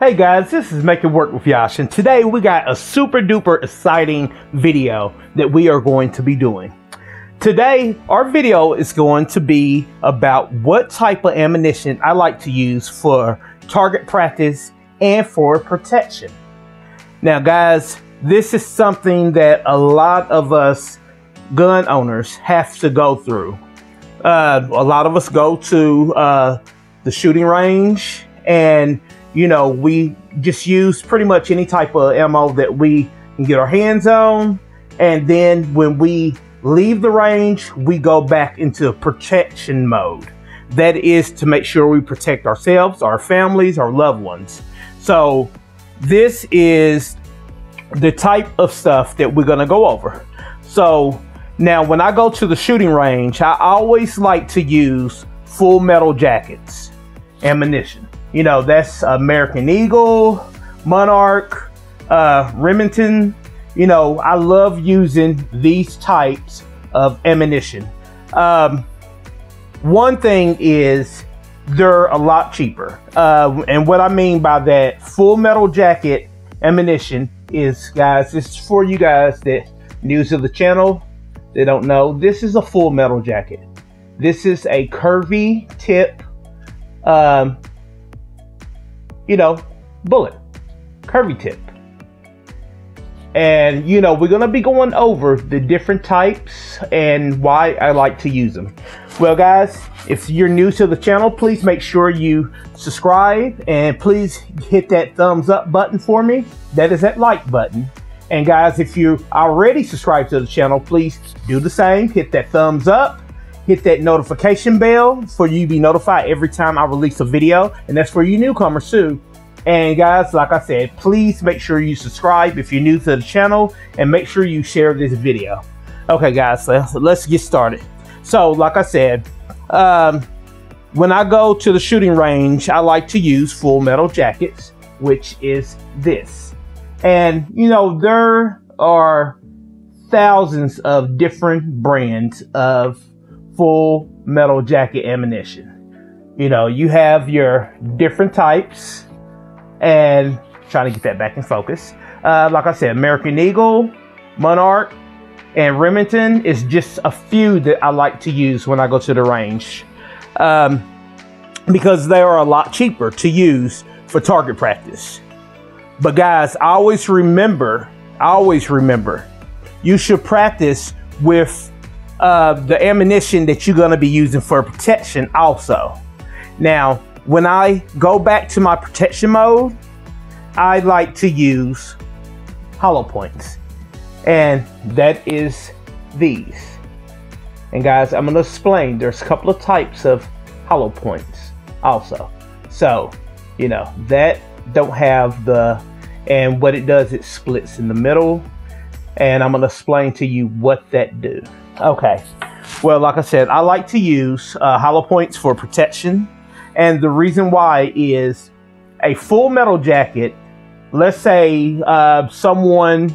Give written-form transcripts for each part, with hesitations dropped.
Hey guys, this is Make It Work with Yosh, and today we got a super duper exciting video that we are going to be doing. Today, our video is going to be about what type of ammunition I like to use for target practice and for protection. Now guys, this is something that a lot of us gun owners have to go through. A lot of us go to the shooting range, and you know, we just use pretty much any type of ammo that we can get our hands on. And then when we leave the range, we go back into protection mode. That is to make sure we protect ourselves, our families, our loved ones. So this is the type of stuff that we're gonna go over. So now when I go to the shooting range, I always like to use full metal jackets ammunition. You know, that's American Eagle, Monarch, Remington. You know, I love using these types of ammunition. One thing is they're a lot cheaper. And what I mean by that, full metal jacket ammunition is, guys, this is for you guys that new to the channel, they don't know, this is a full metal jacket. This is a curvy tip, you know, bullet, curvy tip. And you know, we're gonna be going over the different types and why I like to use them. Well guys, if you're new to the channel, please make sure you subscribe and please hit that thumbs up button for me. That is that like button. And guys, if you already subscribed to the channel, please do the same. Hit that thumbs up. Hit that notification bell for you to be notified every time I release a video. And that's for you newcomers too. And guys, like I said, please make sure you subscribe if you're new to the channel, and make sure you share this video. Okay guys, let's get started. So like I said, when I go to the shooting range, I like to use full metal jackets, which is this. And you know, there are thousands of different brands of full metal jacket ammunition. You know, you have your different types, and trying to get that back in focus. Like I said, American Eagle, Monarch, and Remington is just a few that I like to use when I go to the range, because they are a lot cheaper to use for target practice. But guys, always remember, you should practice with the ammunition that you're going to be using for protection also. Now, when I go back to my protection mode, I like to use hollow points, and that is these. And guys, I'm going to explain. There's a couple of types of hollow points also. So, you know, that don't have the, and what it does, it splits in the middle, and I'm going to explain to you what that do. Okay, well, like I said, I like to use hollow points for protection, and the reason why is a full metal jacket. Let's say someone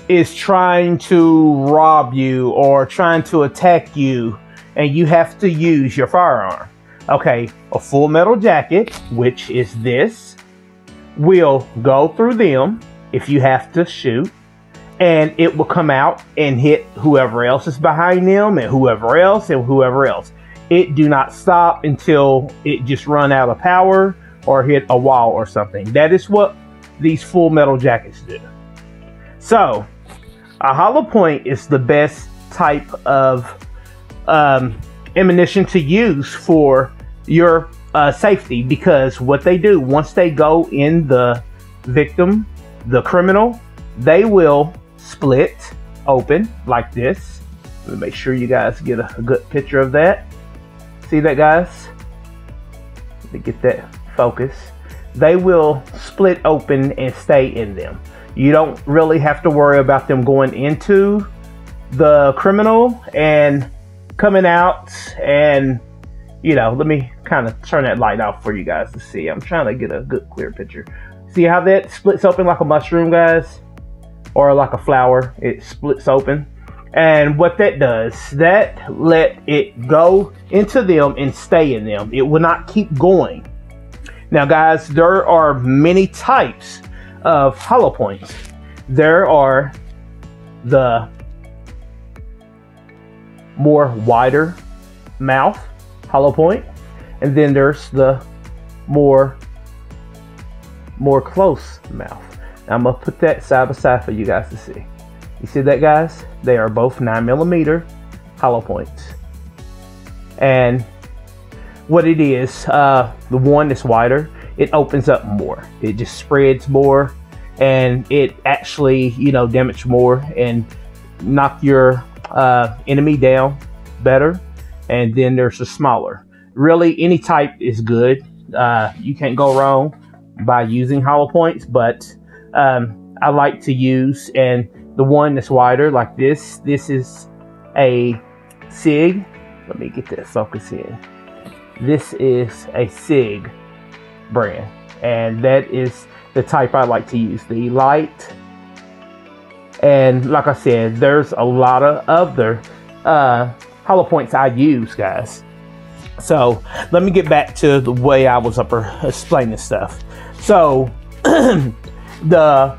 is trying to rob you or trying to attack you, and you have to use your firearm. Okay, a full metal jacket, which is this, will go through them if you have to shoot, and it will come out and hit whoever else is behind them, and whoever else, and whoever else. It do not stop until it just run out of power or hit a wall or something. That is what these full metal jackets do. So a hollow point is the best type of ammunition to use for your safety, because what they do, once they go in the victim, the criminal, they will split open like this. Let me make sure you guys get a good picture of that. See that, guys? Let me get that focus. They will split open and stay in them. You don't really have to worry about them going into the criminal and coming out. And you know, let me kind of turn that light off for you guys to see. I'm trying to get a good clear picture. See how that splits open like a mushroom, guys? Or like a flower, it splits open. And what that does, that let it go into them and stay in them. It will not keep going. Now guys, there are many types of hollow points. There are the more wider mouth hollow point, and then there's the more close mouth. Now I'm gonna put that side by side for you guys to see. You see that, guys? They are both 9mm hollow points. And what it is, the one that's wider, it opens up more. It just spreads more, and it actually, you know, damage more and knock your enemy down better. And then there's the smaller. Really, any type is good. You can't go wrong by using hollow points, but I like to use, and the one that's wider like this is a SIG. Let me get that focus in. This is a SIG brand, and that is the type I like to use, the light. And like I said, there's a lot of other hollow points I use, guys. So let me get back to the way I was explaining stuff. So the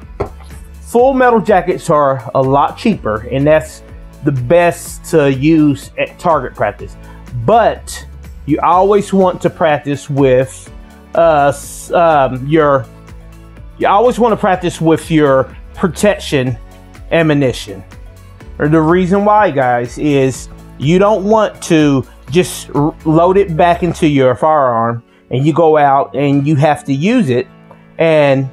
full metal jackets are a lot cheaper, and that's the best to use at target practice. But you always want to practice with your protection ammunition. Or the reason why, guys, is you don't want to just load it back into your firearm and you go out and you have to use it and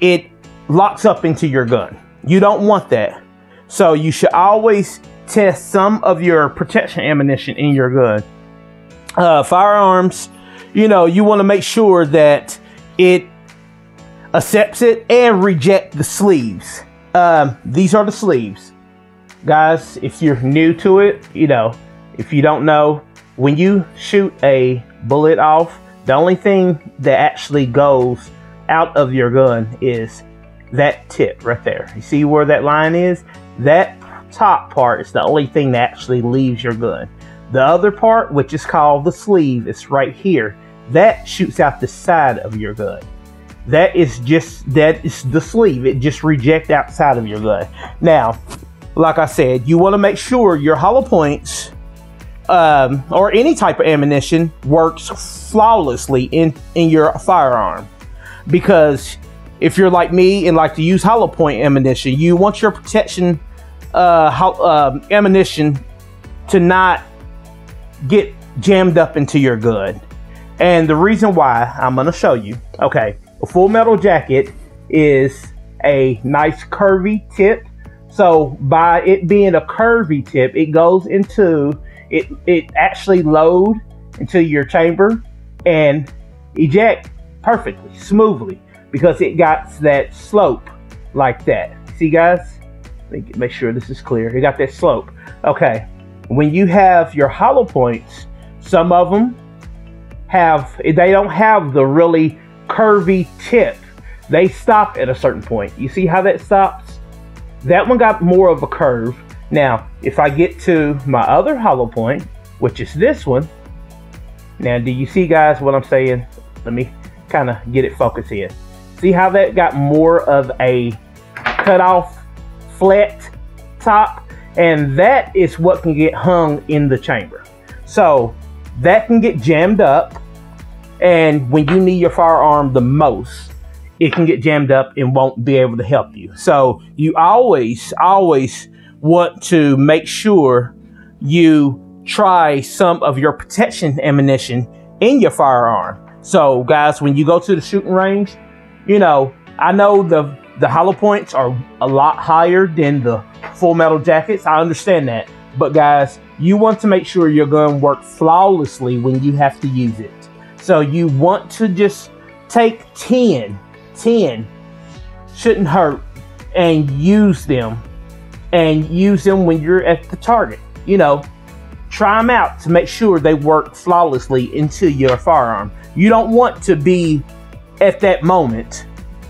it locks up into your gun. You don't want that. So you should always test some of your protection ammunition in your gun. Firearms, you know, you want to make sure that it accepts it and reject the sleeves. These are the sleeves. Guys, if you're new to it, you know, if you don't know, when you shoot a bullet off, the only thing that actually goes out of your gun is that tip right there. You see where that line is? That top part is the only thing that actually leaves your gun. The other part, which is called the sleeve, is right here. That shoots out the side of your gun. That is the sleeve. It just rejects outside of your gun. Now, like I said, you want to make sure your hollow points or any type of ammunition works flawlessly in your firearm. Because if you're like me and like to use hollow point ammunition, you want your protection ammunition to not get jammed up into your gun. And the reason why, I'm going to show you. Okay, a full metal jacket is a nice curvy tip. So by it being a curvy tip, it goes into it actually load into your chamber and eject perfectly, smoothly, because it got that slope like that. See, guys? Make sure this is clear. It got that slope. Okay. When you have your hollow points, some of them they don't have the really curvy tip. They stop at a certain point. You see how that stops? That one got more of a curve. Now, if I get to my other hollow point, which is this one. Now, do you see, guys, what I'm saying? Let me kind of get it focused here. See how that got more of a cut off flat top? And that is what can get hung in the chamber. So that can get jammed up, and when you need your firearm the most, it can get jammed up and won't be able to help you. So you always want to make sure you try some of your protection ammunition in your firearm. So guys, when you go to the shooting range, you know, I know the hollow points are a lot higher than the full metal jackets. I understand that. But guys, you want to make sure your gun works flawlessly when you have to use it. So you want to just take 10 shouldn't hurt, and use them when you're at the target. You know, try them out to make sure they work flawlessly into your firearm. You don't want to be at that moment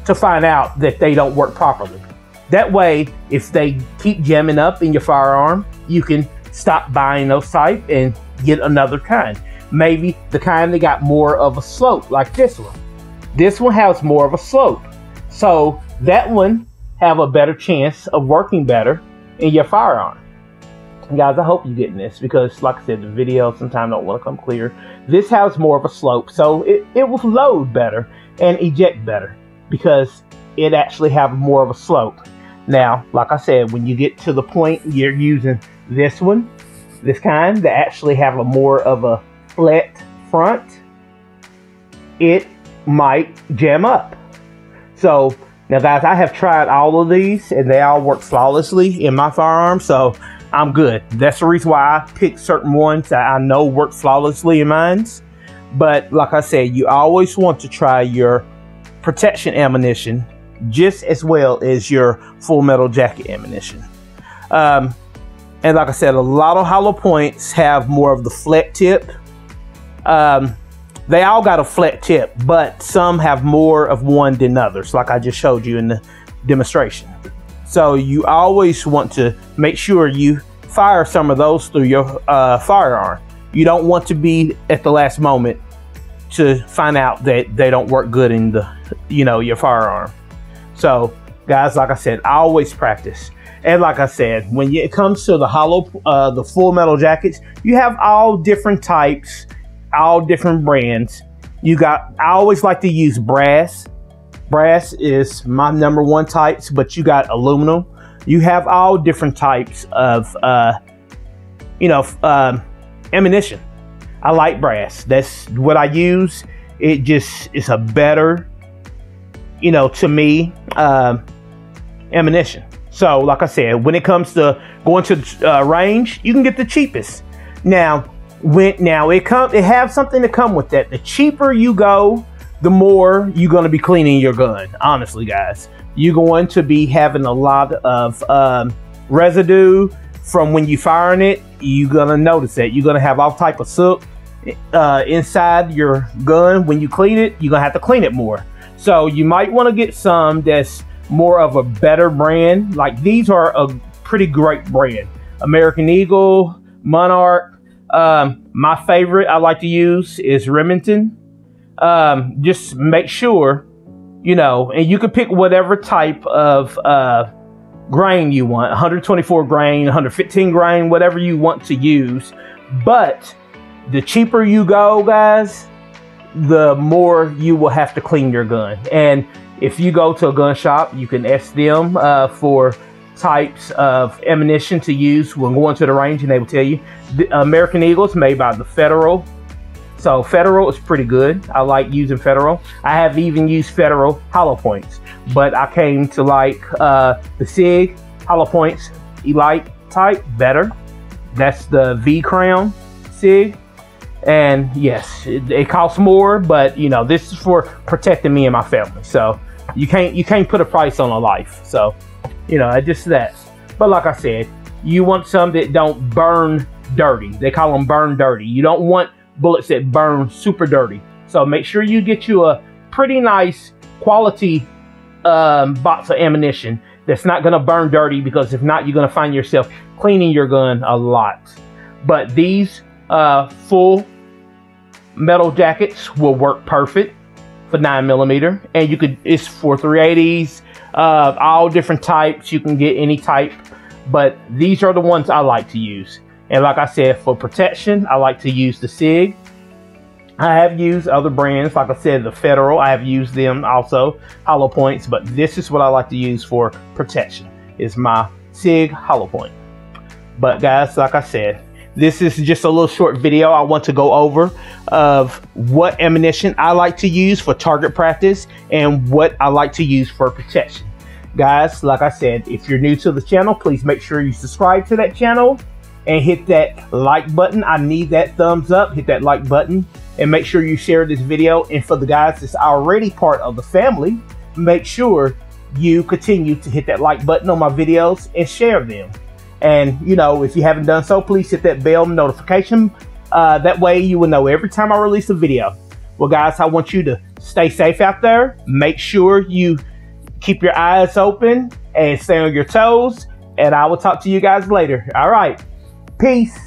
to find out that they don't work properly. That way, if they keep jamming up in your firearm, you can stop buying those type and get another kind. maybe the kind that got more of a slope, like this one. This one has more of a slope, so that one have a better chance of working better in your firearm. Guys, I hope you're getting this, because like I said, the video sometimes don't want to come clear. This has more of a slope, so it will load better and eject better because it actually have more of a slope. Now, like I said, when you get to the point you're using this one, this kind that actually have a more of a flat front, it might jam up. So now guys, I have tried all of these and they all work flawlessly in my firearm, so I'm good. That's the reason why I picked certain ones that I know work flawlessly in mine. But like I said, you always want to try your protection ammunition just as well as your full metal jacket ammunition. And like I said, a lot of hollow points have more of the flat tip. They all got a flat tip, but some have more of one than others, like I just showed you in the demonstration. So you always want to make sure you fire some of those through your firearm. You don't want to be at the last moment to find out that they don't work good in the, your firearm. So guys, like I said, I always practice. And like I said, when it comes to the the full metal jackets, you have all different types, all different brands. I always like to use brass. Brass is my #1 types, but you got aluminum. You have all different types of, ammunition. I like brass. That's what I use. It just is a better, to me, ammunition. So, like I said, when it comes to going to range, you can get the cheapest. Now, it have something to come with that. The cheaper you go, the more you're going to be cleaning your gun. Honestly, guys, you're going to be having a lot of residue from when you firing it. You're going to notice that you're going to have all type of soot inside your gun. When you clean it, you're going to have to clean it more. So you might want to get some that's more of a better brand. Like these are a pretty great brand. American Eagle, Monarch. My favorite I like to use is Remington. Just make sure, and you can pick whatever type of grain you want, 124 grain, 115 grain, whatever you want to use. But the cheaper you go, guys, the more you will have to clean your gun. And if you go to a gun shop, you can ask them for types of ammunition to use when going to the range, and they will tell you. The American Eagle is made by the Federal. So Federal is pretty good. I like using Federal. I have even used Federal hollow points, but I came to like the SIG hollow points Elite type better. That's the V Crown SIG. And yes, it costs more, but this is for protecting me and my family. So you can't put a price on a life. So just that. But like I said, you want some that don't burn dirty. They call them burn dirty. You don't want bullets that burn super dirty. So make sure you get you a pretty nice quality box of ammunition that's not going to burn dirty, because if not, you're going to find yourself cleaning your gun a lot. But these full metal jackets will work perfect for 9mm, and it's for 380s, all different types. You can get any type, but these are the ones I like to use. And like I said, for protection, I like to use the SIG. I have used other brands, like I said, the Federal. I have used them also, hollow points, but this is what I like to use for protection, is my SIG hollow point. But guys, like I said, this is just a little short video. I want to go over of what ammunition I like to use for target practice and what I like to use for protection. Guys, like I said, if you're new to the channel, please make sure you subscribe to that channel and hit that like button. I need that thumbs up. Hit that like button and make sure you share this video. And for the guys that's already part of the family, make sure you continue to hit that like button on my videos and share them. And if you haven't done so, please hit that bell notification. That way you will know every time I release a video. Well guys, I want you to stay safe out there. Make sure you keep your eyes open and stay on your toes. And I will talk to you guys later. All right. Peace.